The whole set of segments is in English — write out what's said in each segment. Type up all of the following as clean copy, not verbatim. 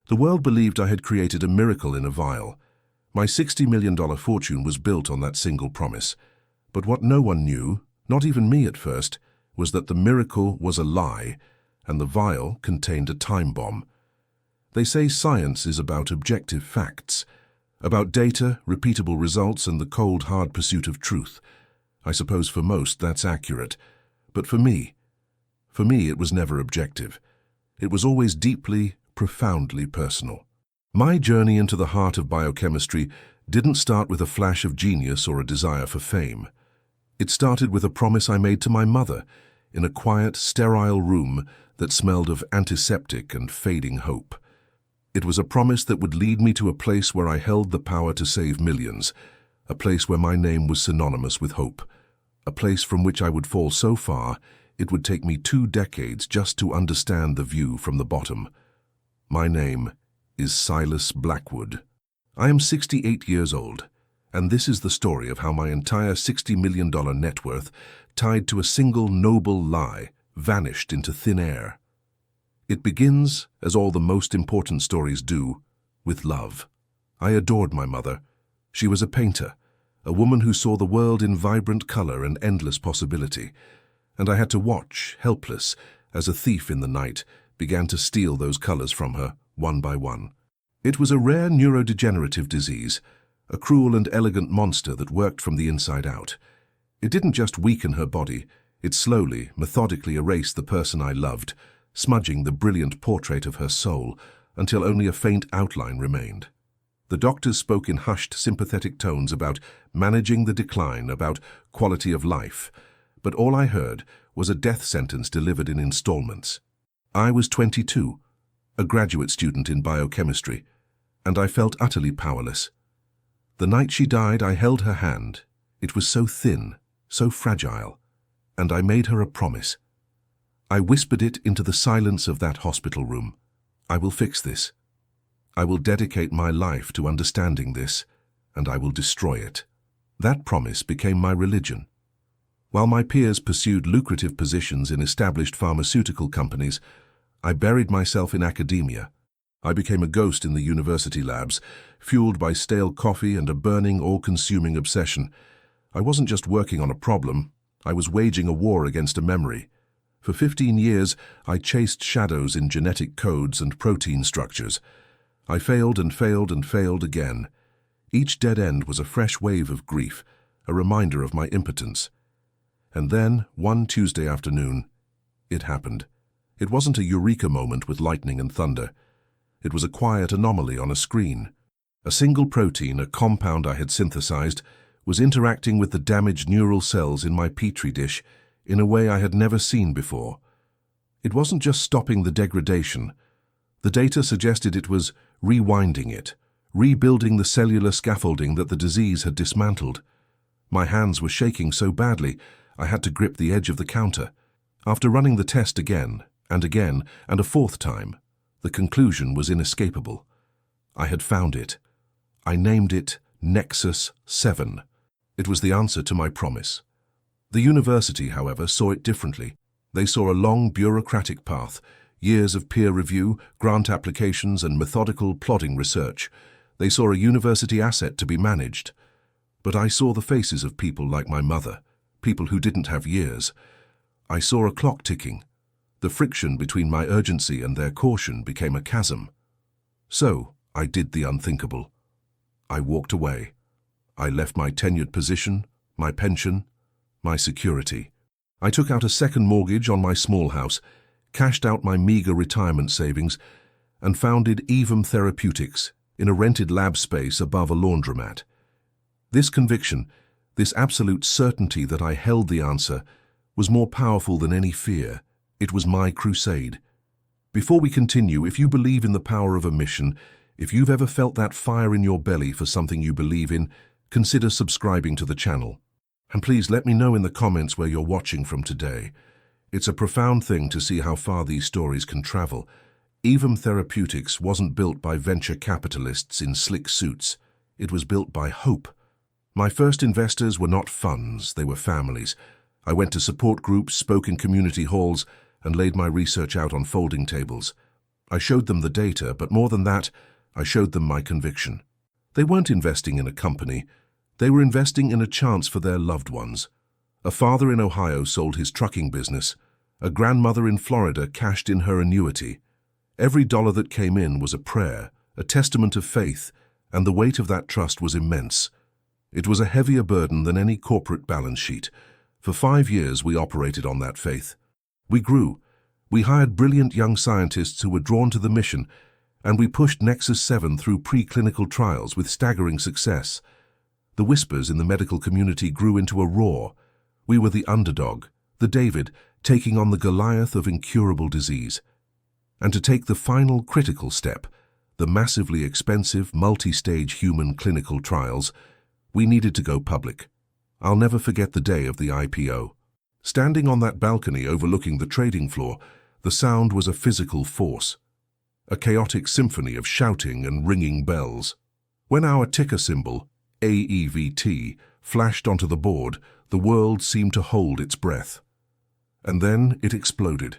The world believed I had created a miracle in a vial. My $60 million fortune was built on that single promise. But what no one knew, not even me at first, was that the miracle was a lie, and the vial contained a time bomb. They say science is about objective facts, about data, repeatable results, and the cold, hard pursuit of truth. I suppose for most that's accurate. But for me it was never objective. It was always deeply, profoundly personal. My journey into the heart of biochemistry didn't start with a flash of genius or a desire for fame. It started with a promise I made to my mother in a quiet, sterile room that smelled of antiseptic and fading hope. It was a promise that would lead me to a place where I held the power to save millions, a place where my name was synonymous with hope, a place from which I would fall so far it would take me 2 decades just to understand the view from the bottom. My name is Silas Blackwood. I am 68 years old, and this is the story of how my entire $60 million net worth, tied to a single noble lie, vanished into thin air. It begins, as all the most important stories do, with love. I adored my mother. She was a painter, a woman who saw the world in vibrant color and endless possibility, and I had to watch, helpless, as a thief in the night began to steal those colors from her, one by one. It was a rare neurodegenerative disease, a cruel and elegant monster that worked from the inside out. It didn't just weaken her body, it slowly, methodically erased the person I loved, smudging the brilliant portrait of her soul until only a faint outline remained. The doctors spoke in hushed, sympathetic tones about managing the decline, about quality of life, but all I heard was a death sentence delivered in installments. I was 22, a graduate student in biochemistry, and I felt utterly powerless. The night she died, I held her hand. It was so thin, so fragile, and I made her a promise. I whispered it into the silence of that hospital room. I will fix this. I will dedicate my life to understanding this, and I will destroy it. That promise became my religion. While my peers pursued lucrative positions in established pharmaceutical companies, I buried myself in academia. I became a ghost in the university labs, fueled by stale coffee and a burning, all-consuming obsession. I wasn't just working on a problem, I was waging a war against a memory. For 15 years, I chased shadows in genetic codes and protein structures. I failed and failed and failed again. Each dead end was a fresh wave of grief, a reminder of my impotence. And then, one Tuesday afternoon, it happened. It wasn't a eureka moment with lightning and thunder. It was a quiet anomaly on a screen. A single protein, a compound I had synthesized, was interacting with the damaged neural cells in my petri dish in a way I had never seen before. It wasn't just stopping the degradation. The data suggested it was rewinding it, rebuilding the cellular scaffolding that the disease had dismantled. My hands were shaking so badly, I had to grip the edge of the counter. After running the test again, and a 4th time, the conclusion was inescapable. I had found it. I named it Nexus 7. It was the answer to my promise. The university, however, saw it differently. They saw a long bureaucratic path, years of peer review, grant applications, and methodical, plodding research. They saw a university asset to be managed. But I saw the faces of people like my mother, people who didn't have years. I saw a clock ticking. The friction between my urgency and their caution became a chasm. So, I did the unthinkable. I walked away. I left my tenured position, my pension, my security. I took out a second mortgage on my small house, cashed out my meager retirement savings, and founded Aevum Therapeutics in a rented lab space above a laundromat. This conviction, this absolute certainty that I held the answer, was more powerful than any fear. It was my crusade. Before we continue, if you believe in the power of a mission, if you've ever felt that fire in your belly for something you believe in, consider subscribing to the channel. And please let me know in the comments where you're watching from today. It's a profound thing to see how far these stories can travel. Aevum Therapeutics wasn't built by venture capitalists in slick suits. It was built by hope. My first investors were not funds, they were families. I went to support groups, spoke in community halls, and laid my research out on folding tables. I showed them the data, but more than that, I showed them my conviction. They weren't investing in a company. They were investing in a chance for their loved ones. A father in Ohio sold his trucking business. A grandmother in Florida cashed in her annuity. Every dollar that came in was a prayer, a testament of faith, and the weight of that trust was immense. It was a heavier burden than any corporate balance sheet. For 5 years, we operated on that faith. We grew. We hired brilliant young scientists who were drawn to the mission, and we pushed Nexus 7 through preclinical trials with staggering success. The whispers in the medical community grew into a roar. We were the underdog, the David, taking on the Goliath of incurable disease. And to take the final critical step, the massively expensive, multi-stage human clinical trials, we needed to go public. I'll never forget the day of the IPO. Standing on that balcony overlooking the trading floor, the sound was a physical force, a chaotic symphony of shouting and ringing bells. When our ticker symbol, AEVT, flashed onto the board, the world seemed to hold its breath. And then it exploded.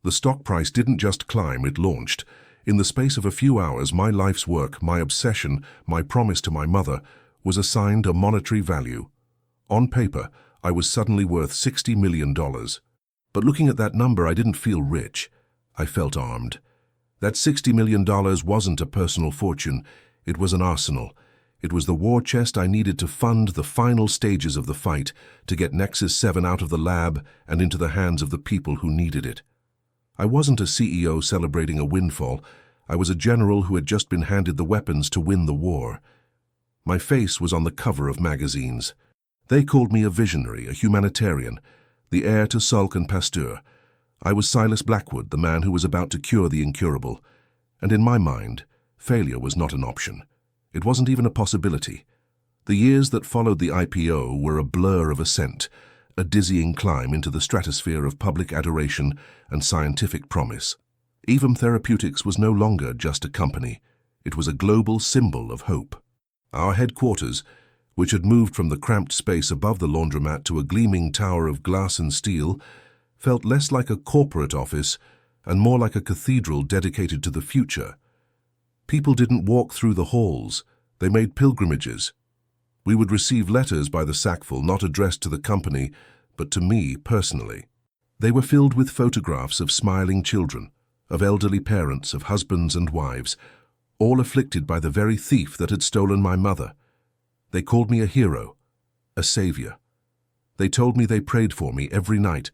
The stock price didn't just climb, it launched. In the space of a few hours, my life's work, my obsession, my promise to my mother, was assigned a monetary value. On paper, I was suddenly worth $60 million. But looking at that number, I didn't feel rich. I felt armed. That $60 million wasn't a personal fortune. It was an arsenal. It was the war chest I needed to fund the final stages of the fight, to get Nexus 7 out of the lab and into the hands of the people who needed it. I wasn't a CEO celebrating a windfall. I was a general who had just been handed the weapons to win the war. My face was on the cover of magazines. They called me a visionary, a humanitarian, the heir to Salk and Pasteur. I was Silas Blackwood, the man who was about to cure the incurable. And in my mind, failure was not an option. It wasn't even a possibility. The years that followed the IPO were a blur of ascent, a dizzying climb into the stratosphere of public adoration and scientific promise. Aevum Therapeutics was no longer just a company. It was a global symbol of hope. Our headquarters, which had moved from the cramped space above the laundromat to a gleaming tower of glass and steel, felt less like a corporate office and more like a cathedral dedicated to the future. People didn't walk through the halls. They made pilgrimages. We would receive letters by the sackful not addressed to the company, but to me personally. They were filled with photographs of smiling children, of elderly parents, of husbands and wives, all afflicted by the very thief that had stolen my mother. They called me a hero, a savior. They told me they prayed for me every night.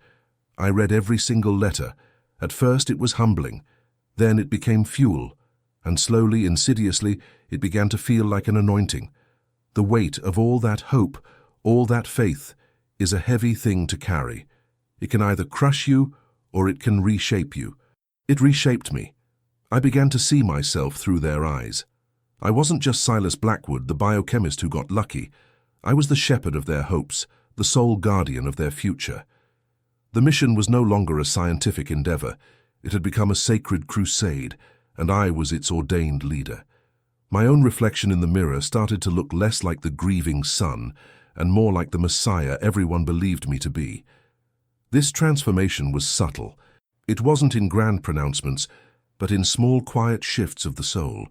I read every single letter. At first it was humbling. Then it became fuel. And slowly, insidiously, it began to feel like an anointing. The weight of all that hope, all that faith, is a heavy thing to carry. It can either crush you or it can reshape you. It reshaped me. I began to see myself through their eyes. I wasn't just Silas Blackwood, the biochemist who got lucky. I was the shepherd of their hopes, the sole guardian of their future. The mission was no longer a scientific endeavor. It had become a sacred crusade, and I was its ordained leader. My own reflection in the mirror started to look less like the grieving son and more like the Messiah everyone believed me to be. This transformation was subtle. It wasn't in grand pronouncements, but in small, quiet shifts of the soul.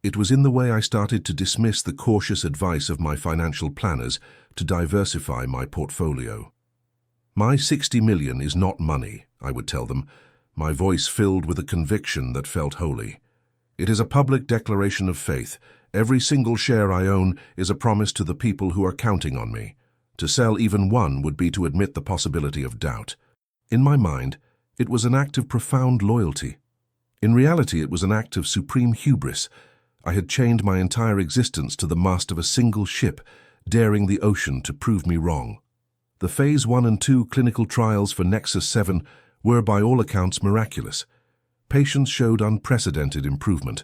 It was in the way I started to dismiss the cautious advice of my financial planners to diversify my portfolio. My 60 million is not money, I would tell them, my voice filled with a conviction that felt holy. It is a public declaration of faith. Every single share I own is a promise to the people who are counting on me. To sell even one would be to admit the possibility of doubt. In my mind, it was an act of profound loyalty. In reality, it was an act of supreme hubris. I had chained my entire existence to the mast of a single ship, daring the ocean to prove me wrong. The Phase 1 and 2 clinical trials for Nexus 7 were by all accounts miraculous. Patients showed unprecedented improvement.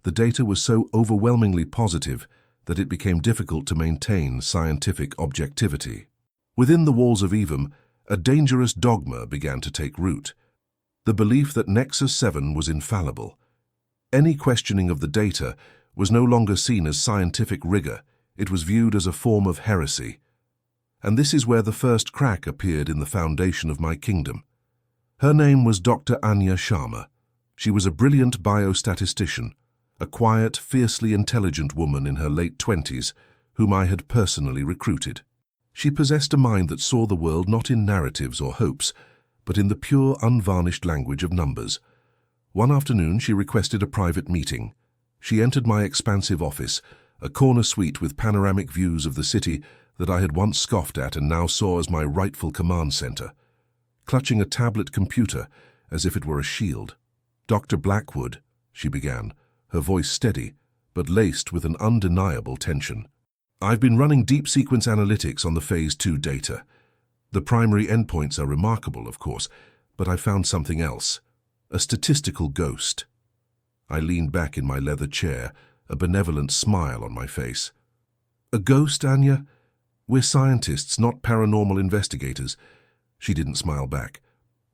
The data was so overwhelmingly positive that it became difficult to maintain scientific objectivity. Within the walls of Aevum, a dangerous dogma began to take root. The belief that Nexus 7 was infallible. Any questioning of the data was no longer seen as scientific rigor. It was viewed as a form of heresy. And this is where the first crack appeared in the foundation of my kingdom. Her name was Dr. Anya Sharma. She was a brilliant biostatistician, a quiet, fiercely intelligent woman in her late 20s, whom I had personally recruited. She possessed a mind that saw the world not in narratives or hopes, but in the pure, unvarnished language of numbers. One afternoon, she requested a private meeting. She entered my expansive office, a corner suite with panoramic views of the city that I had once scoffed at and now saw as my rightful command center. Clutching a tablet computer as if it were a shield. "Dr. Blackwood," she began, her voice steady, but laced with an undeniable tension. "I've been running deep sequence analytics on the Phase 2 data. The primary endpoints are remarkable, of course, but I found something else. A statistical ghost." I leaned back in my leather chair, a benevolent smile on my face. "A ghost, Anya? We're scientists, not paranormal investigators." She didn't smile back.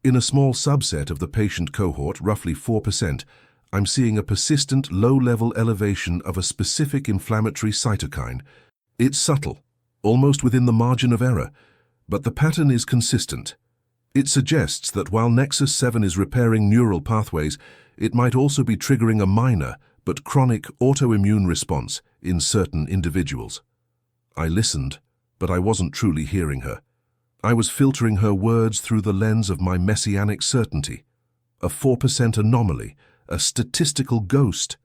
"In a small subset of the patient cohort, roughly 4%, I'm seeing a persistent low-level elevation of a specific inflammatory cytokine. It's subtle, almost within the margin of error, but the pattern is consistent. It suggests that while Nexus 7 is repairing neural pathways, it might also be triggering a minor but chronic autoimmune response in certain individuals." I listened, but I wasn't truly hearing her. I was filtering her words through the lens of my messianic certainty. A 4% anomaly, a statistical ghost.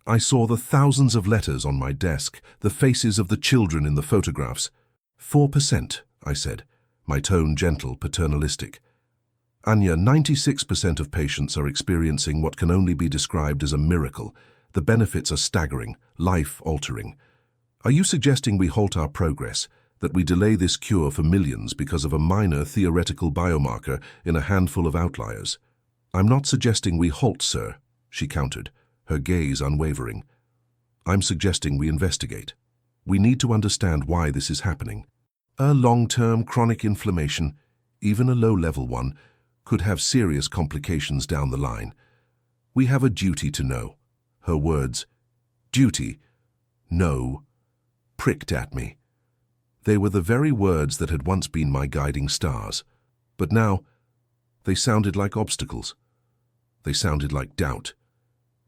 I saw the thousands of letters on my desk, the faces of the children in the photographs. 4%, I said, my tone gentle, paternalistic. "Anya, 96% of patients are experiencing what can only be described as a miracle. The benefits are staggering, life-altering. Are you suggesting we halt our progress, that we delay this cure for millions because of a minor theoretical biomarker in a handful of outliers?" "I'm not suggesting we halt, sir," she countered, her gaze unwavering. "I'm suggesting we investigate. We need to understand why this is happening. A long-term chronic inflammation, even a low-level one, could have serious complications down the line. We have a duty to know." Her words, duty, know, pricked at me. They were the very words that had once been my guiding stars. But now, they sounded like obstacles. They sounded like doubt.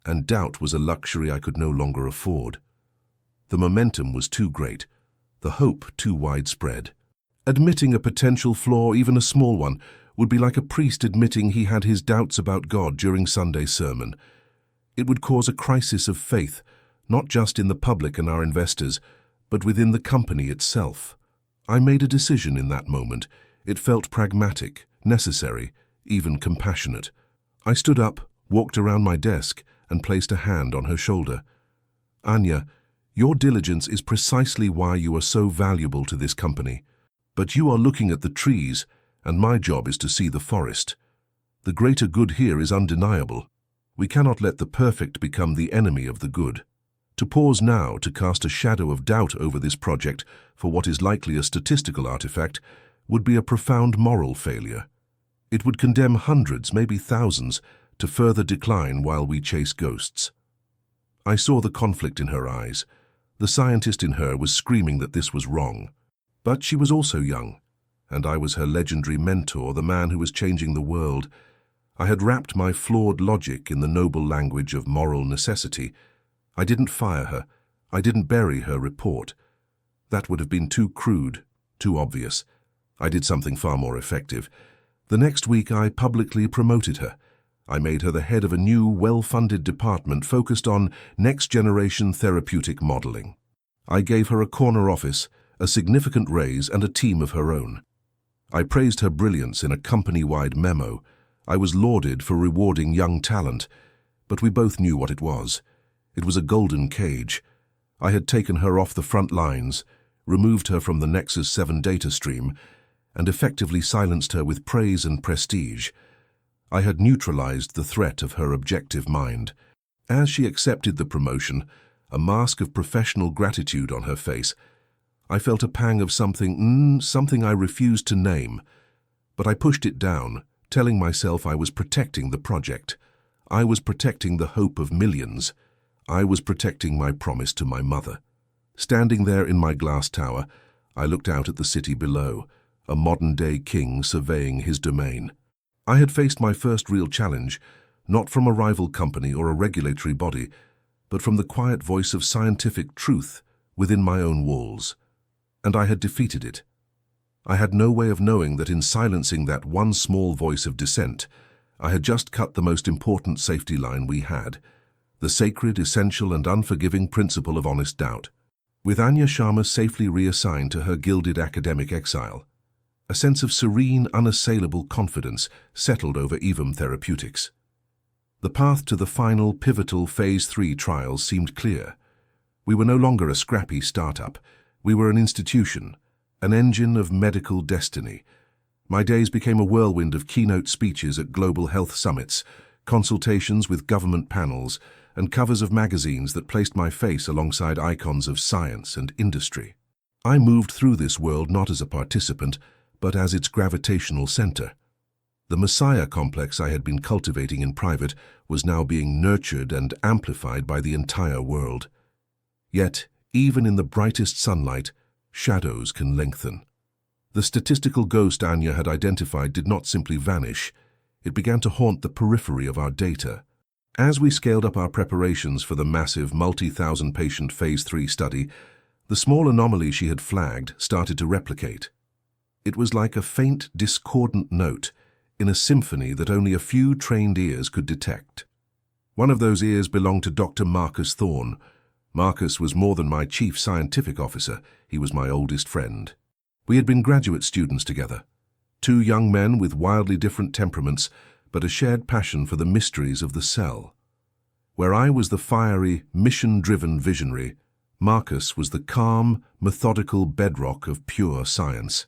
And doubt was a luxury I could no longer afford. The momentum was too great, the hope too widespread. Admitting a potential flaw, even a small one, would be like a priest admitting he had his doubts about God during Sunday's sermon. It would cause a crisis of faith, not just in the public and our investors, but within the company itself. I made a decision in that moment. It felt pragmatic, necessary, even compassionate. I stood up, walked around my desk, and placed a hand on her shoulder. "Anya, your diligence is precisely why you are so valuable to this company. But you are looking at the trees, and my job is to see the forest. The greater good here is undeniable. We cannot let the perfect become the enemy of the good. To pause now to cast a shadow of doubt over this project for what is likely a statistical artifact would be a profound moral failure. It would condemn hundreds, maybe thousands, to further decline while we chase ghosts." I saw the conflict in her eyes. The scientist in her was screaming that this was wrong. But she was also young, and I was her legendary mentor, the man who was changing the world. I had wrapped my flawed logic in the noble language of moral necessity. I didn't fire her. I didn't bury her report. That would have been too crude, too obvious. I did something far more effective. The next week I publicly promoted her. I made her the head of a new, well-funded department focused on next-generation therapeutic modeling. I gave her a corner office, a significant raise, and a team of her own. I praised her brilliance in a company-wide memo. I was lauded for rewarding young talent, but we both knew what it was. It was a golden cage. I had taken her off the front lines, removed her from the Nexus 7 data stream, and effectively silenced her with praise and prestige. I had neutralized the threat of her objective mind. As she accepted the promotion, a mask of professional gratitude on her face, I felt a pang of something I refused to name. But I pushed it down, telling myself I was protecting the project. I was protecting the hope of millions. I was protecting my promise to my mother. Standing there in my glass tower, I looked out at the city below, a modern-day king surveying his domain. I had faced my first real challenge, not from a rival company or a regulatory body, but from the quiet voice of scientific truth within my own walls. And I had defeated it. I had no way of knowing that in silencing that one small voice of dissent, I had just cut the most important safety line we had, the sacred, essential, and unforgiving principle of honest doubt. With Anya Sharma safely reassigned to her gilded academic exile, a sense of serene, unassailable confidence settled over Aevum Therapeutics. The path to the final, pivotal Phase 3 trials seemed clear. We were no longer a scrappy startup. We were an institution, an engine of medical destiny. My days became a whirlwind of keynote speeches at global health summits, consultations with government panels, and covers of magazines that placed my face alongside icons of science and industry. I moved through this world not as a participant, but as its gravitational center. The Messiah complex I had been cultivating in private was now being nurtured and amplified by the entire world. Yet, even in the brightest sunlight, shadows can lengthen. The statistical ghost Anya had identified did not simply vanish. It began to haunt the periphery of our data. As we scaled up our preparations for the massive multi-thousand-patient Phase 3 study, the small anomaly she had flagged started to replicate. It was like a faint, discordant note in a symphony that only a few trained ears could detect. One of those ears belonged to Dr. Marcus Thorne. Marcus was more than my chief scientific officer, he was my oldest friend. We had been graduate students together, two young men with wildly different temperaments, but a shared passion for the mysteries of the cell. Where I was the fiery, mission-driven visionary, Marcus was the calm, methodical bedrock of pure science.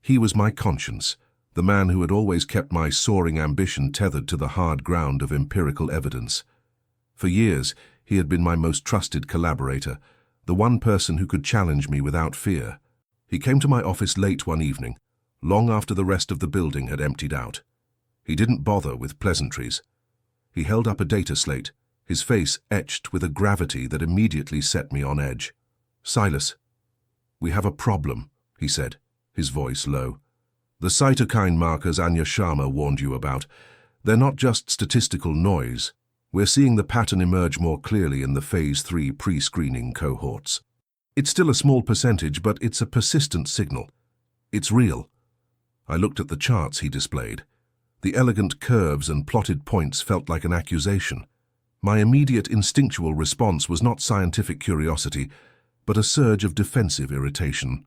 He was my conscience, the man who had always kept my soaring ambition tethered to the hard ground of empirical evidence. For years, he had been my most trusted collaborator, the one person who could challenge me without fear. He came to my office late one evening, long after the rest of the building had emptied out. He didn't bother with pleasantries. He held up a data slate, his face etched with a gravity that immediately set me on edge. "Silas, we have a problem," he said, his voice low. "The cytokine markers Anya Sharma warned you about, they're not just statistical noise. We're seeing the pattern emerge more clearly in the Phase 3 pre-screening cohorts. It's still a small percentage, but it's a persistent signal. It's real." I looked at the charts he displayed. The elegant curves and plotted points felt like an accusation. My immediate instinctual response was not scientific curiosity, but a surge of defensive irritation.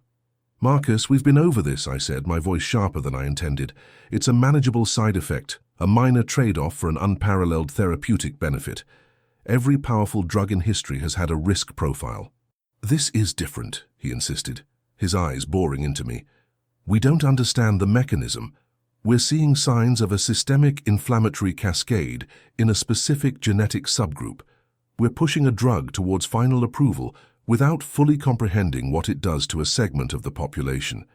"Marcus, we've been over this," I said, my voice sharper than I intended. "It's a manageable side effect, a minor trade-off for an unparalleled therapeutic benefit. Every powerful drug in history has had a risk profile." "This is different," he insisted, his eyes boring into me. "We don't understand the mechanism. We're seeing signs of a systemic inflammatory cascade in a specific genetic subgroup. We're pushing a drug towards final approval without fully comprehending what it does to a segment of the population.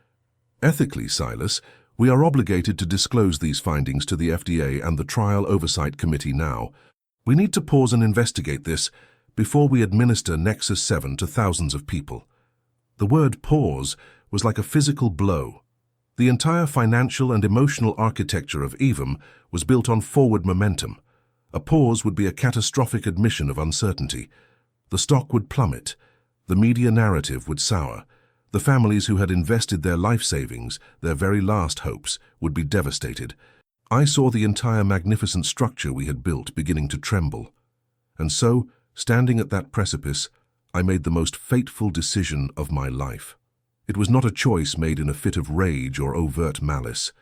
Ethically, Silas, we are obligated to disclose these findings to the FDA and the Trial Oversight Committee now. We need to pause and investigate this before we administer Nexus 7 to thousands of people." The word pause was like a physical blow. The entire financial and emotional architecture of Aevum was built on forward momentum. A pause would be a catastrophic admission of uncertainty. The stock would plummet. The media narrative would sour. The families who had invested their life savings, their very last hopes, would be devastated. I saw the entire magnificent structure we had built beginning to tremble. And so, standing at that precipice, I made the most fateful decision of my life. It was not a choice made in a fit of rage or overt malice.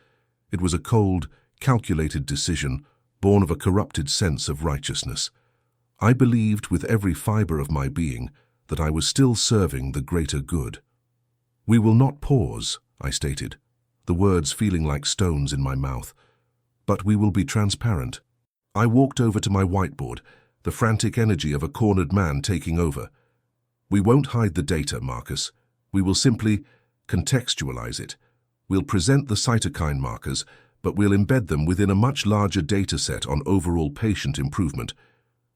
It was a cold, calculated decision born of a corrupted sense of righteousness. I believed with every fiber of my being that I was still serving the greater good. "We will not pause," I stated, the words feeling like stones in my mouth. "But we will be transparent." I walked over to my whiteboard, the frantic energy of a cornered man taking over. "We won't hide the data, Marcus. We will simply contextualize it. We'll present the cytokine markers, but we'll embed them within a much larger data set on overall patient improvement.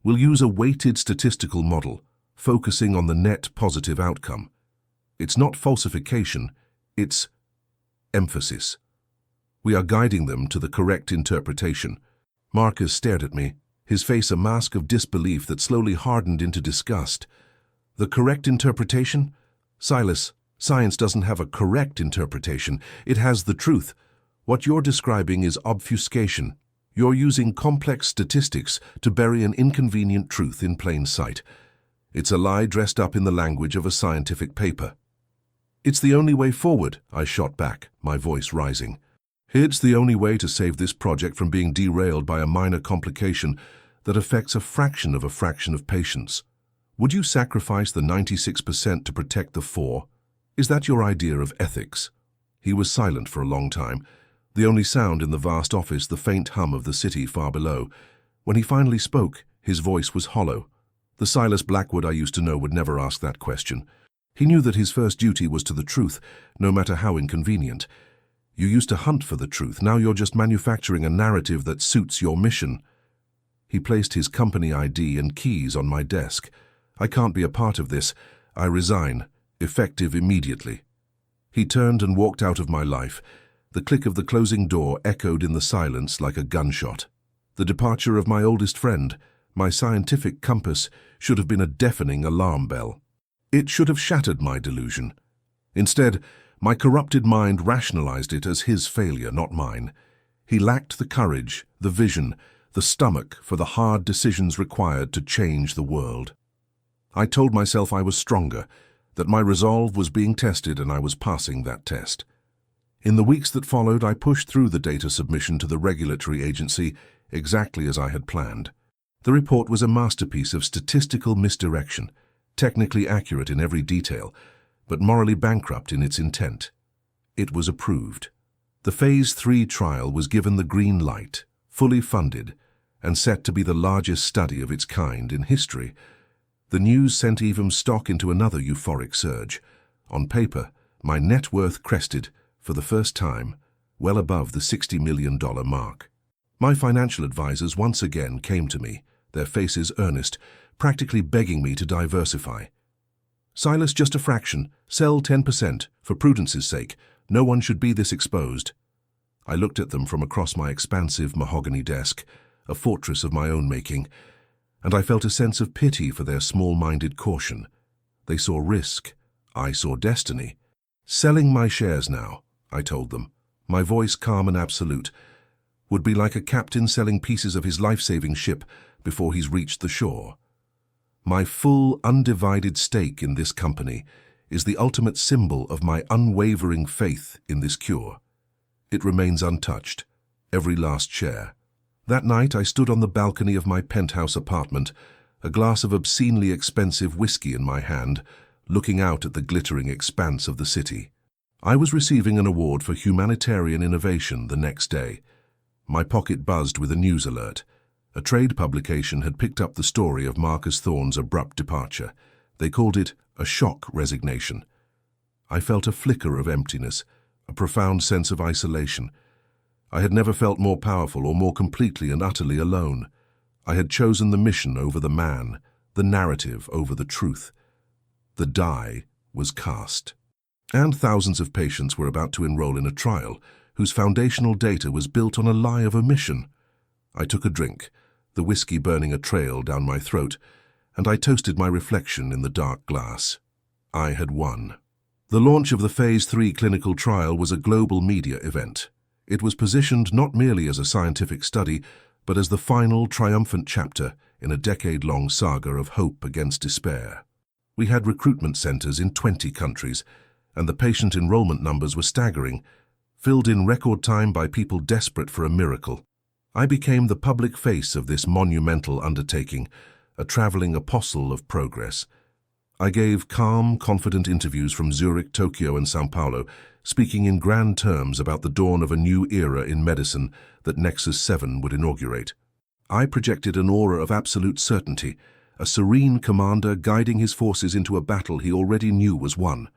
We'll use a weighted statistical model, focusing on the net positive outcome. It's not falsification, it's emphasis. We are guiding them to the correct interpretation. Marcus stared at me, his face a mask of disbelief that slowly hardened into disgust. The correct interpretation? Silas, science doesn't have a correct interpretation. It has the truth. What you're describing is obfuscation. You're using complex statistics to bury an inconvenient truth in plain sight. It's a lie dressed up in the language of a scientific paper. It's the only way forward, I shot back, my voice rising. It's the only way to save this project from being derailed by a minor complication that affects a fraction of patients. Would you sacrifice the 96% to protect the 4%? Is that your idea of ethics? He was silent for a long time, the only sound in the vast office the faint hum of the city far below. When he finally spoke, his voice was hollow. The Silas Blackwood I used to know would never ask that question. He knew that his first duty was to the truth, no matter how inconvenient. You used to hunt for the truth, now you're just manufacturing a narrative that suits your mission. He placed his company ID and keys on my desk. I can't be a part of this. I resign, effective immediately. He turned and walked out of my life. The click of the closing door echoed in the silence like a gunshot. The departure of my oldest friend, my scientific compass, should have been a deafening alarm bell. It should have shattered my delusion. Instead, my corrupted mind rationalized it as his failure, not mine. He lacked the courage, the vision, the stomach for the hard decisions required to change the world. I told myself I was stronger, that my resolve was being tested and I was passing that test. In the weeks that followed, I pushed through the data submission to the regulatory agency exactly as I had planned. The report was a masterpiece of statistical misdirection, technically accurate in every detail, but morally bankrupt in its intent. It was approved. The Phase 3 trial was given the green light, fully funded, and set to be the largest study of its kind in history. The news sent Aevum stock into another euphoric surge. On paper, my net worth crested, for the first time, well above the $60 million mark. My financial advisors once again came to me, their faces earnest, practically begging me to diversify. Silas, just a fraction. Sell 10%, for prudence's sake. No one should be this exposed. I looked at them from across my expansive mahogany desk, a fortress of my own making, and I felt a sense of pity for their small-minded caution. They saw risk. I saw destiny. Selling my shares now, I told them, my voice calm and absolute, would be like a captain selling pieces of his life-saving ship before he's reached the shore. My full, undivided stake in this company is the ultimate symbol of my unwavering faith in this cure. It remains untouched, every last share. That night I stood on the balcony of my penthouse apartment, a glass of obscenely expensive whiskey in my hand, looking out at the glittering expanse of the city. I was receiving an award for humanitarian innovation the next day. My pocket buzzed with a news alert. A trade publication had picked up the story of Marcus Thorne's abrupt departure. They called it a shock resignation. I felt a flicker of emptiness, a profound sense of isolation. I had never felt more powerful or more completely and utterly alone. I had chosen the mission over the man, the narrative over the truth. The die was cast. And thousands of patients were about to enroll in a trial whose foundational data was built on a lie of omission. I took a drink, the whiskey burning a trail down my throat, and I toasted my reflection in the dark glass. I had won. The launch of the Phase 3 clinical trial was a global media event. It was positioned not merely as a scientific study, but as the final triumphant chapter in a decade-long saga of hope against despair. We had recruitment centers in 20 countries, and the patient enrollment numbers were staggering, filled in record time by people desperate for a miracle. I became the public face of this monumental undertaking, a traveling apostle of progress. I gave calm, confident interviews from Zurich, Tokyo, and São Paulo, speaking in grand terms about the dawn of a new era in medicine that Nexus 7 would inaugurate. I projected an aura of absolute certainty, a serene commander guiding his forces into a battle he already knew was won.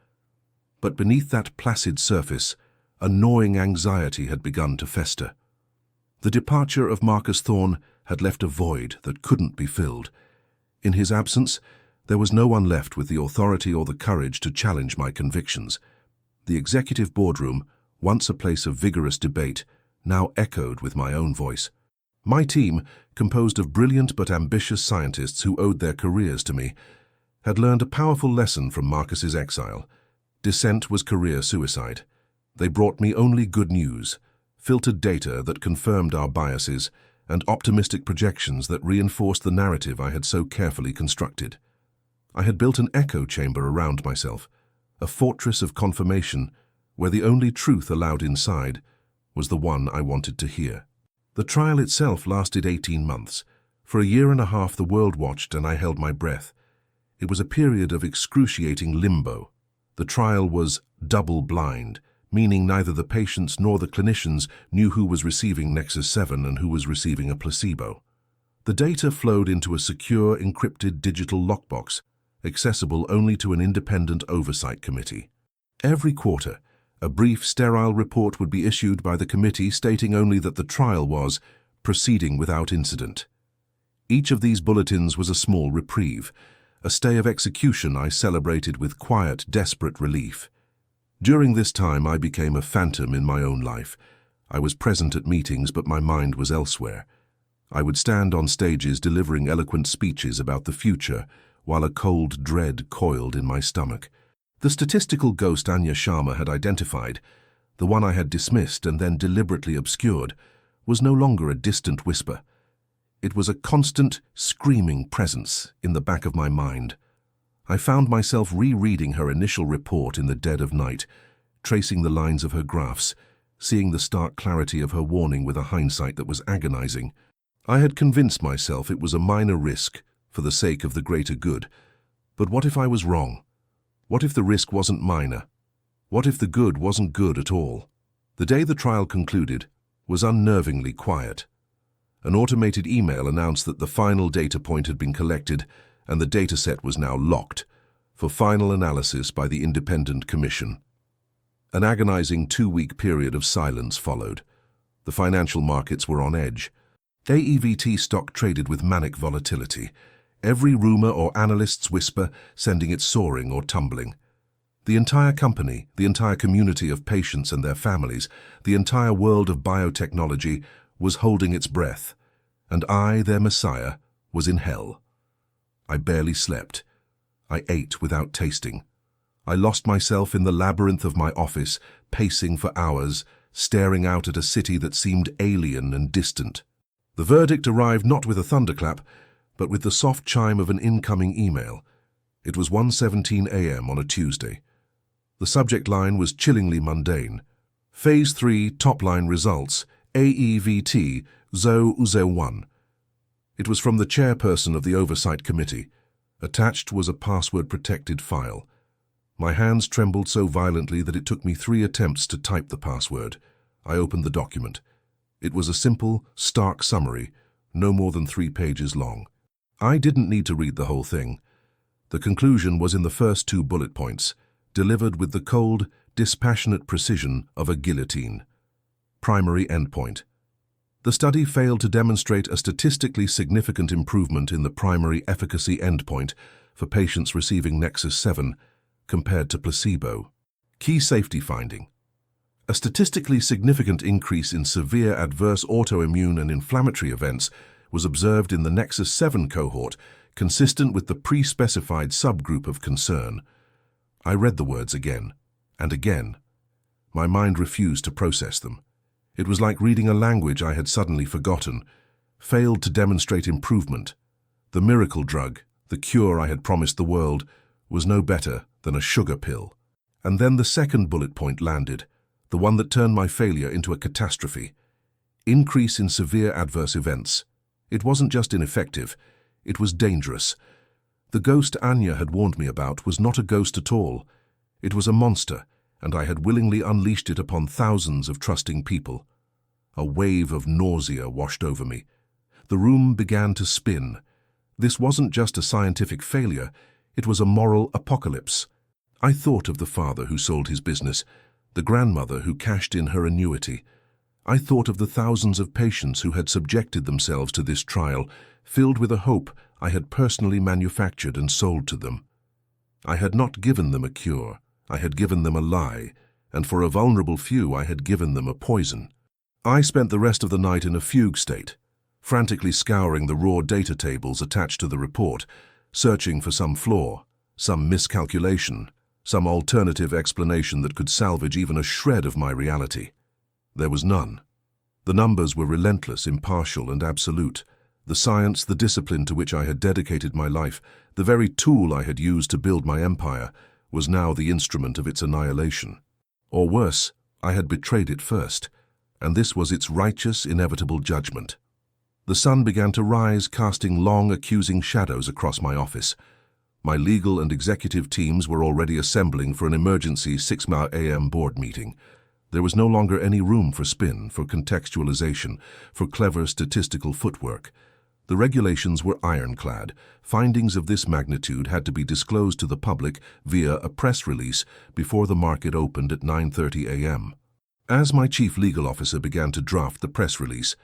But beneath that placid surface, a gnawing anxiety had begun to fester. The departure of Marcus Thorne had left a void that couldn't be filled. In his absence, there was no one left with the authority or the courage to challenge my convictions. The executive boardroom, once a place of vigorous debate, now echoed with my own voice. My team, composed of brilliant but ambitious scientists who owed their careers to me, had learned a powerful lesson from Marcus's exile. Dissent was career suicide. They brought me only good news, filtered data that confirmed our biases, and optimistic projections that reinforced the narrative I had so carefully constructed. I had built an echo chamber around myself, a fortress of confirmation where the only truth allowed inside was the one I wanted to hear. The trial itself lasted 18 months. For a year and a half the world watched and I held my breath. It was a period of excruciating limbo. The trial was double-blind, meaning neither the patients nor the clinicians knew who was receiving Nexus 7 and who was receiving a placebo. The data flowed into a secure, encrypted digital lockbox, accessible only to an independent oversight committee. Every quarter, a brief, sterile report would be issued by the committee stating only that the trial was proceeding without incident. Each of these bulletins was a small reprieve, a stay of execution I celebrated with quiet, desperate relief. During this time, I became a phantom in my own life. I was present at meetings, but my mind was elsewhere. I would stand on stages delivering eloquent speeches about the future, while a cold dread coiled in my stomach. The statistical ghost Anya Sharma had identified, the one I had dismissed and then deliberately obscured, was no longer a distant whisper. It was a constant, screaming presence in the back of my mind. I found myself rereading her initial report in the dead of night, tracing the lines of her graphs, seeing the stark clarity of her warning with a hindsight that was agonizing. I had convinced myself it was a minor risk for the sake of the greater good. But what if I was wrong? What if the risk wasn't minor? What if the good wasn't good at all? The day the trial concluded was unnervingly quiet. An automated email announced that the final data point had been collected and the dataset was now locked for final analysis by the independent commission. An agonizing 2-week period of silence followed. The financial markets were on edge. AEVT stock traded with manic volatility, every rumor or analyst's whisper sending it soaring or tumbling. The entire company, the entire community of patients and their families, the entire world of biotechnology was holding its breath, and I, their messiah, was in hell. I barely slept. I ate without tasting. I lost myself in the labyrinth of my office, pacing for hours, staring out at a city that seemed alien and distant. The verdict arrived not with a thunderclap, but with the soft chime of an incoming email. It was 1:17 a.m. on a Tuesday. The subject line was chillingly mundane. Phase 3 top-line results, AEVT 001. It was from the chairperson of the Oversight Committee. Attached was a password-protected file. My hands trembled so violently that it took me 3 attempts to type the password. I opened the document. It was a simple, stark summary, no more than 3 pages long. I didn't need to read the whole thing. The conclusion was in the first 2 bullet points, delivered with the cold, dispassionate precision of a guillotine. Primary endpoint. The study failed to demonstrate a statistically significant improvement in the primary efficacy endpoint for patients receiving Nexus 7 compared to placebo. Key safety finding. A statistically significant increase in severe adverse autoimmune and inflammatory events was observed in the Nexus 7 cohort, consistent with the pre-specified subgroup of concern. I read the words again and again. My mind refused to process them. It was like reading a language I had suddenly forgotten, failed to demonstrate improvement. The miracle drug, the cure I had promised the world, was no better than a sugar pill. And then the second bullet point landed, the one that turned my failure into a catastrophe. Increase in severe adverse events. It wasn't just ineffective, it was dangerous. The ghost Anya had warned me about was not a ghost at all. It was a monster, and I had willingly unleashed it upon thousands of trusting people. A wave of nausea washed over me. The room began to spin. This wasn't just a scientific failure, it was a moral apocalypse. I thought of the father who sold his business, the grandmother who cashed in her annuity. I thought of the thousands of patients who had subjected themselves to this trial, filled with a hope I had personally manufactured and sold to them. I had not given them a cure. I had given them a lie, and for a vulnerable few I had given them a poison. I spent the rest of the night in a fugue state, frantically scouring the raw data tables attached to the report, searching for some flaw, some miscalculation, some alternative explanation that could salvage even a shred of my reality. There was none. The numbers were relentless, impartial, and absolute. The science, the discipline to which I had dedicated my life, the very tool I had used to build my empire, was now the instrument of its annihilation. Or worse, I had betrayed it first, and this was its righteous, inevitable judgment. The sun began to rise, casting long, accusing shadows across my office. My legal and executive teams were already assembling for an emergency 6 a.m. board meeting. There was no longer any room for spin, for contextualization, for clever statistical footwork. The regulations were ironclad. Findings of this magnitude had to be disclosed to the public via a press release before the market opened at 9:30 a.m. As my chief legal officer began to draft the press release,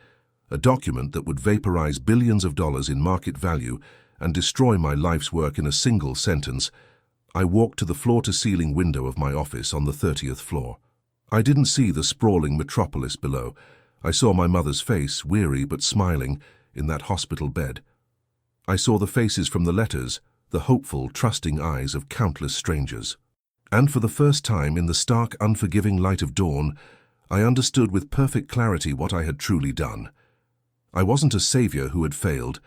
a document that would vaporize billions of dollars in market value and destroy my life's work in a single sentence, I walked to the floor-to-ceiling window of my office on the 30th floor. I didn't see the sprawling metropolis below. I saw my mother's face, weary but smiling, in that hospital bed. I saw the faces from the letters, the hopeful, trusting eyes of countless strangers. And for the first time, in the stark, unforgiving light of dawn, I understood with perfect clarity what I had truly done. I wasn't a savior who had failed.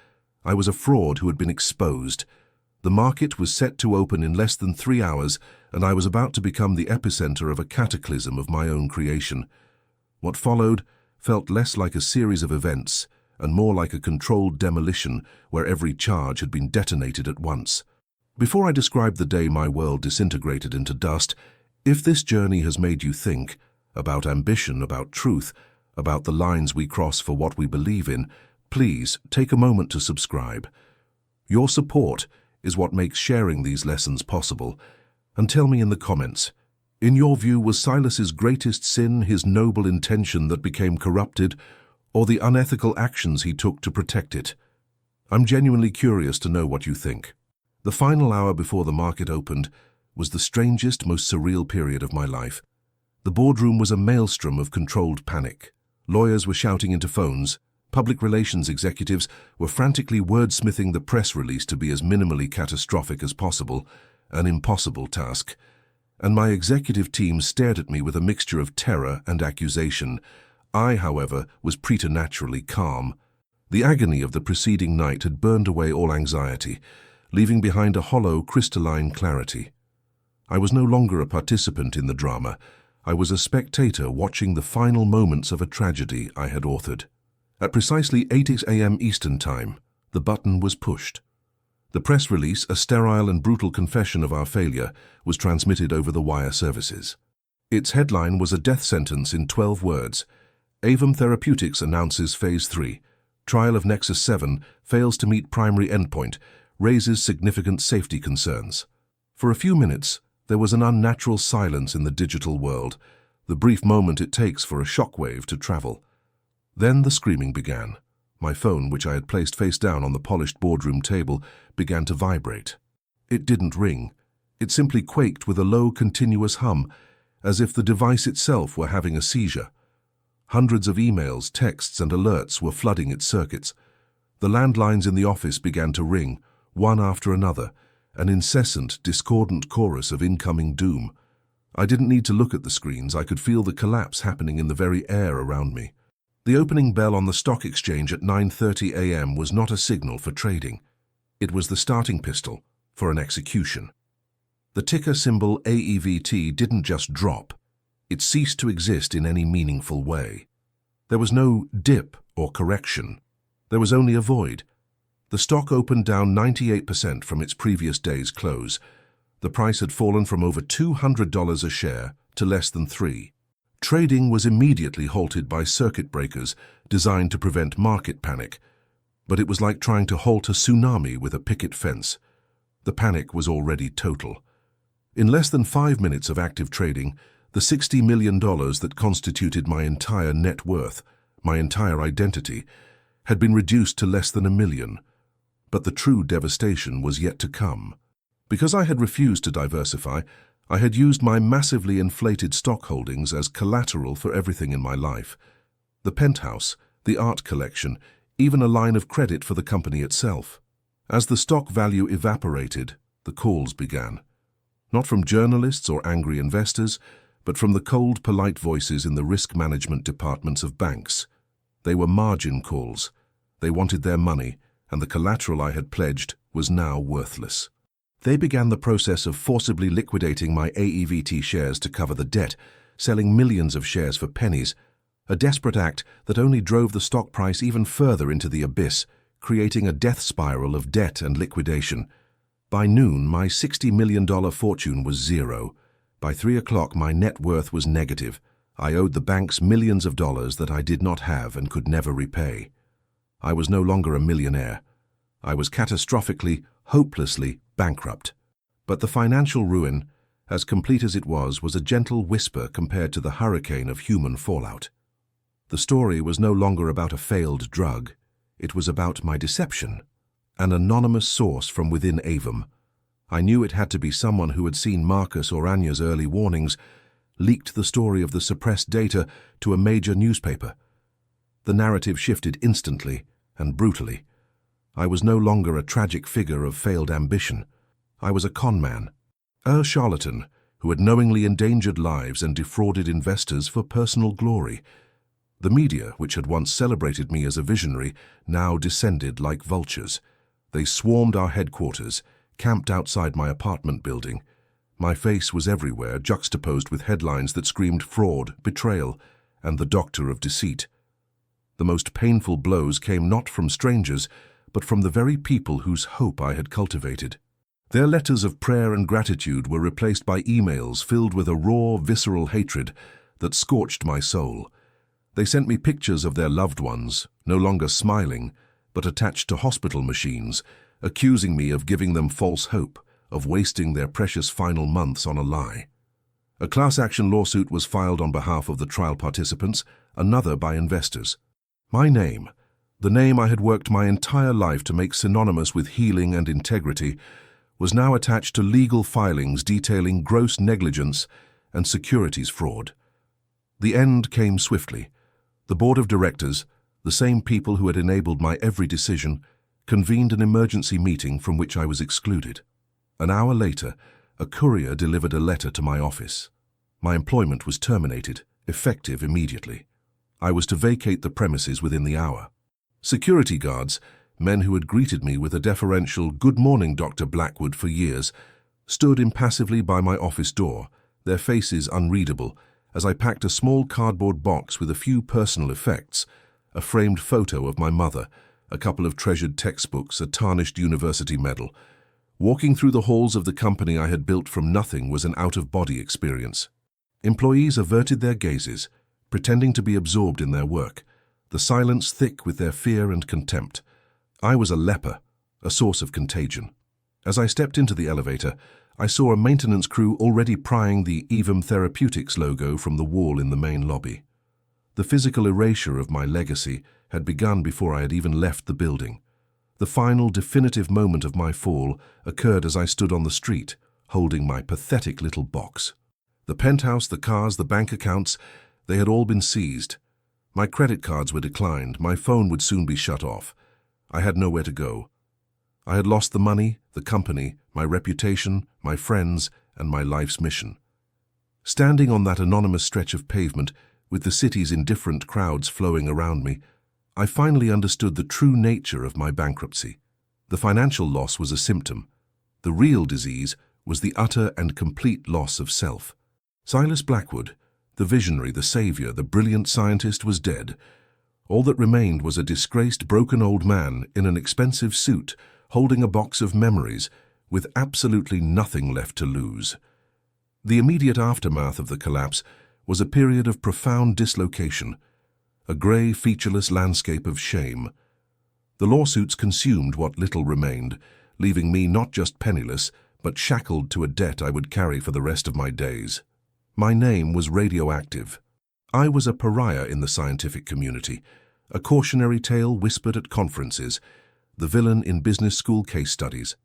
I was a fraud who had been exposed. The market was set to open in less than 3 hours, and I was about to become the epicenter of a cataclysm of my own creation. What followed felt less like a series of events and more like a controlled demolition where every charge had been detonated at once. Before I describe the day my world disintegrated into dust, if this journey has made you think about ambition, about truth, about the lines we cross for what we believe in, please take a moment to subscribe. Your support is what makes sharing these lessons possible. And tell me in the comments, in your view, was Silas's greatest sin his noble intention that became corrupted, or the unethical actions he took to protect it? I'm genuinely curious to know what you think. The final hour before the market opened was the strangest, most surreal period of my life. The boardroom was a maelstrom of controlled panic. Lawyers were shouting into phones. Public relations executives were frantically wordsmithing the press release to be as minimally catastrophic as possible, an impossible task. And my executive team stared at me with a mixture of terror and accusation. I, however, was preternaturally calm. The agony of the preceding night had burned away all anxiety, leaving behind a hollow, crystalline clarity. I was no longer a participant in the drama. I was a spectator watching the final moments of a tragedy I had authored. At precisely 8 a.m. Eastern Time, the button was pushed. The press release, a sterile and brutal confession of our failure, was transmitted over the wire services. Its headline was a death sentence in 12 words. Aevum Therapeutics announces Phase 3. Trial of Nexus 7 fails to meet primary endpoint, raises significant safety concerns. For a few minutes, there was an unnatural silence in the digital world, the brief moment it takes for a shockwave to travel. Then the screaming began. My phone, which I had placed face down on the polished boardroom table, began to vibrate. It didn't ring. It simply quaked with a low, continuous hum, as if the device itself were having a seizure. Hundreds of emails, texts, and alerts were flooding its circuits. The landlines in the office began to ring, one after another, an incessant, discordant chorus of incoming doom. I didn't need to look at the screens. I could feel the collapse happening in the very air around me. The opening bell on the stock exchange at 9:30 a.m. was not a signal for trading. It was the starting pistol for an execution. The ticker symbol AEVT didn't just drop. It ceased to exist in any meaningful way. There was no dip or correction. There was only a void. The stock opened down 98% from its previous day's close. The price had fallen from over $200 a share to less than $3. Trading was immediately halted by circuit breakers designed to prevent market panic, but it was like trying to halt a tsunami with a picket fence. The panic was already total. In less than 5 minutes of active trading, the $60 million that constituted my entire net worth, my entire identity, had been reduced to less than $1 million. But the true devastation was yet to come. Because I had refused to diversify, I had used my massively inflated stock holdings as collateral for everything in my life. The penthouse, the art collection, even a line of credit for the company itself. As the stock value evaporated, the calls began. Not from journalists or angry investors, but from the cold, polite voices in the risk management departments of banks. They were margin calls. They wanted their money, and the collateral I had pledged was now worthless. They began the process of forcibly liquidating my AEVT shares to cover the debt, selling millions of shares for pennies, a desperate act that only drove the stock price even further into the abyss, creating a death spiral of debt and liquidation. By noon, my $60 million fortune was zero. By 3 o'clock, my net worth was negative. I owed the banks millions of dollars that I did not have and could never repay. I was no longer a millionaire. I was catastrophically, hopelessly bankrupt. But the financial ruin, as complete as it was a gentle whisper compared to the hurricane of human fallout. The story was no longer about a failed drug. It was about my deception. An anonymous source from within Aevum. I knew it had to be someone who had seen Marcus or Anya's early warnings, leaked the story of the suppressed data to a major newspaper. The narrative shifted instantly and brutally. I was no longer a tragic figure of failed ambition. I was a conman, a charlatan who had knowingly endangered lives and defrauded investors for personal glory. The media, which had once celebrated me as a visionary, now descended like vultures. They swarmed our headquarters, camped outside my apartment building. My face was everywhere, juxtaposed with headlines that screamed fraud, betrayal, and the doctor of deceit. The most painful blows came not from strangers, but from the very people whose hope I had cultivated. Their letters of prayer and gratitude were replaced by emails filled with a raw, visceral hatred that scorched my soul. They sent me pictures of their loved ones, no longer smiling, but attached to hospital machines, accusing me of giving them false hope, of wasting their precious final months on a lie. A class action lawsuit was filed on behalf of the trial participants, another by investors. My name, the name I had worked my entire life to make synonymous with healing and integrity, was now attached to legal filings detailing gross negligence and securities fraud. The end came swiftly. The board of directors, the same people who had enabled my every decision, convened an emergency meeting from which I was excluded. An hour later, a courier delivered a letter to my office. My employment was terminated, effective immediately. I was to vacate the premises within the hour. Security guards, men who had greeted me with a deferential "Good morning, Dr. Blackwood" for years, stood impassively by my office door, their faces unreadable, as I packed a small cardboard box with a few personal effects, a framed photo of my mother, a couple of treasured textbooks, a tarnished university medal. Walking through the halls of the company I had built from nothing was an out-of-body experience. Employees averted their gazes, pretending to be absorbed in their work, the silence thick with their fear and contempt. I was a leper, a source of contagion. As I stepped into the elevator, I saw a maintenance crew already prying the Aevum Therapeutics logo from the wall in the main lobby. The physical erasure of my legacy had begun before I had even left the building. The final definitive moment of my fall occurred as I stood on the street, holding my pathetic little box. The penthouse, the cars, the bank accounts, they had all been seized. My credit cards were declined, my phone would soon be shut off. I had nowhere to go. I had lost the money, the company, my reputation, my friends, and my life's mission. Standing on that anonymous stretch of pavement, with the city's indifferent crowds flowing around me, I finally understood the true nature of my bankruptcy. The financial loss was a symptom. The real disease was the utter and complete loss of self. Silas Blackwood, the visionary, the savior, the brilliant scientist, was dead. All that remained was a disgraced, broken old man in an expensive suit, holding a box of memories, with absolutely nothing left to lose. The immediate aftermath of the collapse was a period of profound dislocation, a grey, featureless landscape of shame. The lawsuits consumed what little remained, leaving me not just penniless, but shackled to a debt I would carry for the rest of my days. My name was radioactive. I was a pariah in the scientific community, a cautionary tale whispered at conferences, the villain in business school case studies.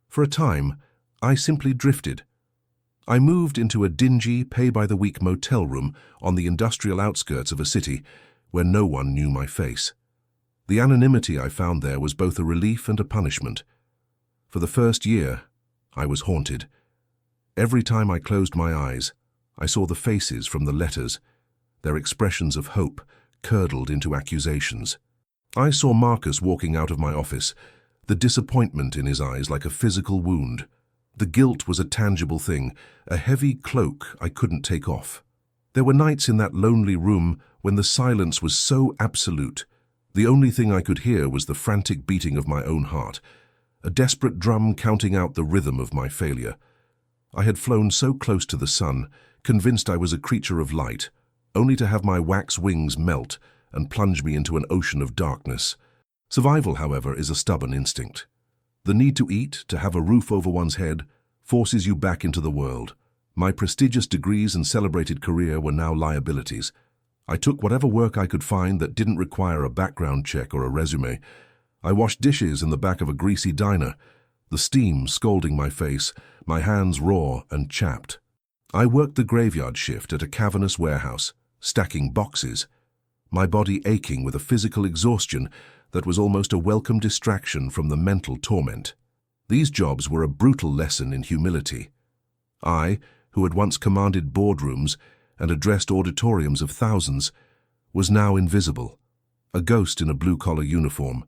For a time, I simply drifted. I moved into a dingy, pay-by-the-week motel room on the industrial outskirts of a city where no one knew my face. The anonymity I found there was both a relief and a punishment. For the first year, I was haunted. Every time I closed my eyes, I saw the faces from the letters, their expressions of hope curdled into accusations. I saw Marcus walking out of my office, the disappointment in his eyes like a physical wound. The guilt was a tangible thing, a heavy cloak I couldn't take off. There were nights in that lonely room when the silence was so absolute. The only thing I could hear was the frantic beating of my own heart, a desperate drum counting out the rhythm of my failure. I had flown so close to the sun, convinced I was a creature of light, only to have my wax wings melt and plunge me into an ocean of darkness. Survival, however, is a stubborn instinct. The need to eat, to have a roof over one's head, forces you back into the world. My prestigious degrees and celebrated career were now liabilities. I took whatever work I could find that didn't require a background check or a resume. I washed dishes in the back of a greasy diner, the steam scalding my face, my hands raw and chapped. I worked the graveyard shift at a cavernous warehouse, stacking boxes, my body aching with a physical exhaustion that was almost a welcome distraction from the mental torment. These jobs were a brutal lesson in humility. I, who had once commanded boardrooms and addressed auditoriums of thousands, was now invisible, a ghost in a blue-collar uniform.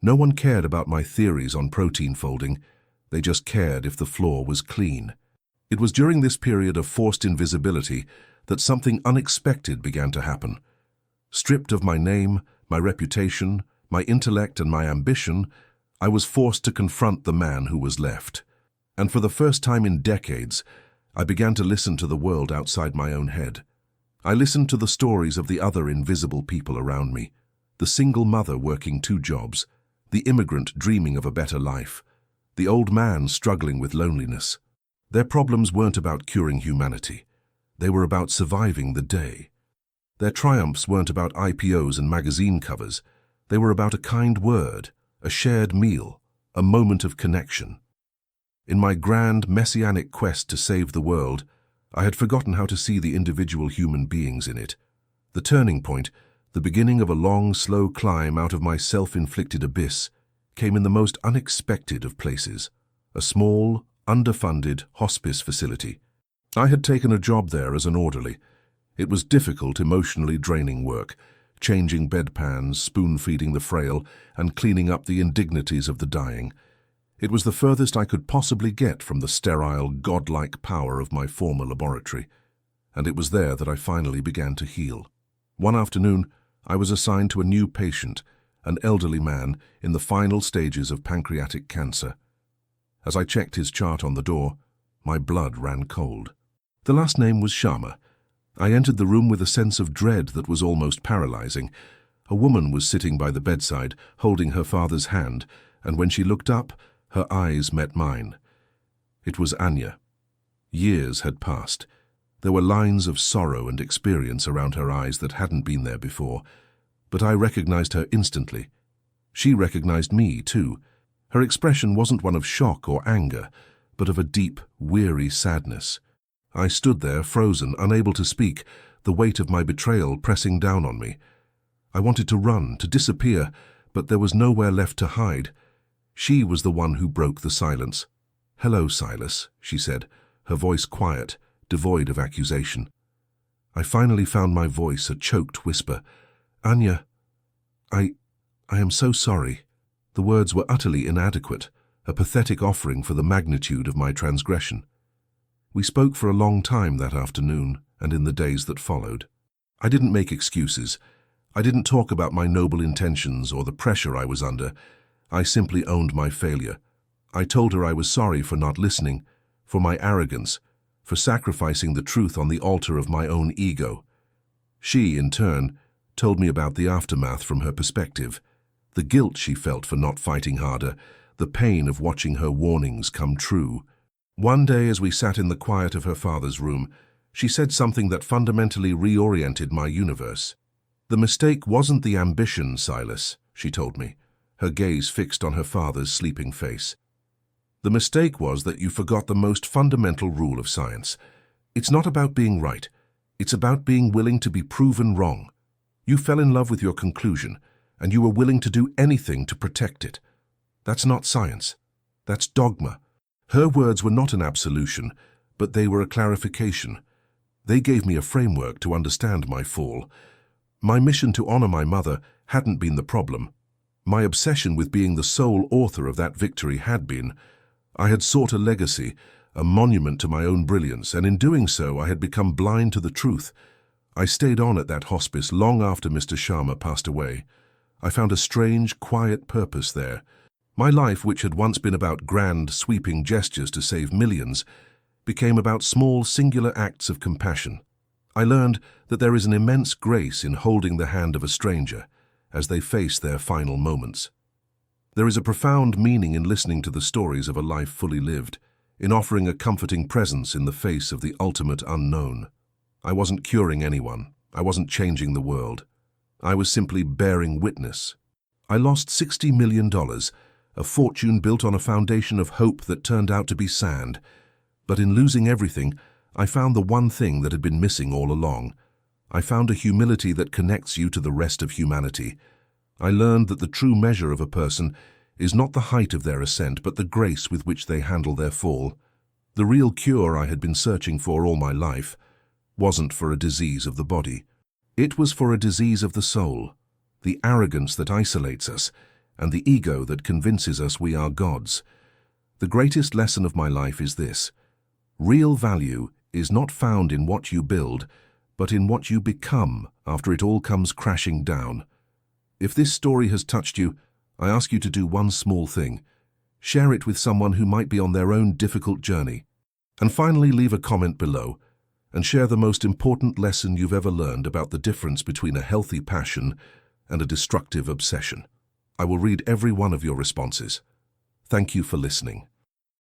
No one cared about my theories on protein folding, they just cared if the floor was clean. It was during this period of forced invisibility that something unexpected began to happen. Stripped of my name, my reputation, my intellect and my ambition, I was forced to confront the man who was left. And for the first time in decades, I began to listen to the world outside my own head. I listened to the stories of the other invisible people around me, the single mother working 2 jobs, the immigrant dreaming of a better life, the old man struggling with loneliness. Their problems weren't about curing humanity. They were about surviving the day. Their triumphs weren't about IPOs and magazine covers. They were about a kind word, a shared meal, a moment of connection. In my grand messianic quest to save the world, I had forgotten how to see the individual human beings in it. The turning point, the beginning of a long, slow climb out of my self-inflicted abyss, came in the most unexpected of places, a small, underfunded hospice facility. I had taken a job there as an orderly. It was difficult, emotionally draining work, changing bedpans, spoon-feeding the frail, and cleaning up the indignities of the dying. It was the furthest I could possibly get from the sterile, godlike power of my former laboratory, and it was there that I finally began to heal. One afternoon, I was assigned to a new patient, an elderly man in the final stages of pancreatic cancer. As I checked his chart on the door, my blood ran cold. The last name was Sharma. I entered the room with a sense of dread that was almost paralyzing. A woman was sitting by the bedside, holding her father's hand, and when she looked up, her eyes met mine. It was Anya. Years had passed. There were lines of sorrow and experience around her eyes that hadn't been there before, but I recognized her instantly. She recognized me, too. Her expression wasn't one of shock or anger, but of a deep, weary sadness. I stood there, frozen, unable to speak, the weight of my betrayal pressing down on me. I wanted to run, to disappear, but there was nowhere left to hide. She was the one who broke the silence. "Hello, Silas," she said, her voice quiet, devoid of accusation. I finally found my voice, a choked whisper. "Anya, I am so sorry." The words were utterly inadequate, a pathetic offering for the magnitude of my transgression. We spoke for a long time that afternoon and in the days that followed. I didn't make excuses. I didn't talk about my noble intentions or the pressure I was under. I simply owned my failure. I told her I was sorry for not listening, for my arrogance, for sacrificing the truth on the altar of my own ego. She, in turn, told me about the aftermath from her perspective, the guilt she felt for not fighting harder, the pain of watching her warnings come true. One day, as we sat in the quiet of her father's room, she said something that fundamentally reoriented my universe. "The mistake wasn't the ambition, Silas," she told me, her gaze fixed on her father's sleeping face. "The mistake was that you forgot the most fundamental rule of science. It's not about being right. It's about being willing to be proven wrong. You fell in love with your conclusion, and you were willing to do anything to protect it. That's not science. That's dogma. Her words were not an absolution, but they were a clarification. They gave me a framework to understand my fall. My mission to honor my mother hadn't been the problem. My obsession with being the sole author of that victory had been. I had sought a legacy, a monument to my own brilliance, and in doing so I had become blind to the truth. I stayed on at that hospice long after Mr. Sharma passed away. I found a strange, quiet purpose there. My life, which had once been about grand, sweeping gestures to save millions, became about small, singular acts of compassion. I learned that there is an immense grace in holding the hand of a stranger as they face their final moments. There is a profound meaning in listening to the stories of a life fully lived, in offering a comforting presence in the face of the ultimate unknown. I wasn't curing anyone. I wasn't changing the world. I was simply bearing witness. I lost $60 million, a fortune built on a foundation of hope that turned out to be sand. But in losing everything, I found the one thing that had been missing all along. I found a humility that connects you to the rest of humanity. I learned that the true measure of a person is not the height of their ascent, but the grace with which they handle their fall. The real cure I had been searching for all my life wasn't for a disease of the body. It was for a disease of the soul, the arrogance that isolates us, and the ego that convinces us we are gods. The greatest lesson of my life is this: real value is not found in what you build, but in what you become after it all comes crashing down. If this story has touched you, I ask you to do one small thing. Share it with someone who might be on their own difficult journey. And finally, leave a comment below and share the most important lesson you've ever learned about the difference between a healthy passion and a destructive obsession. I will read every one of your responses. Thank you for listening.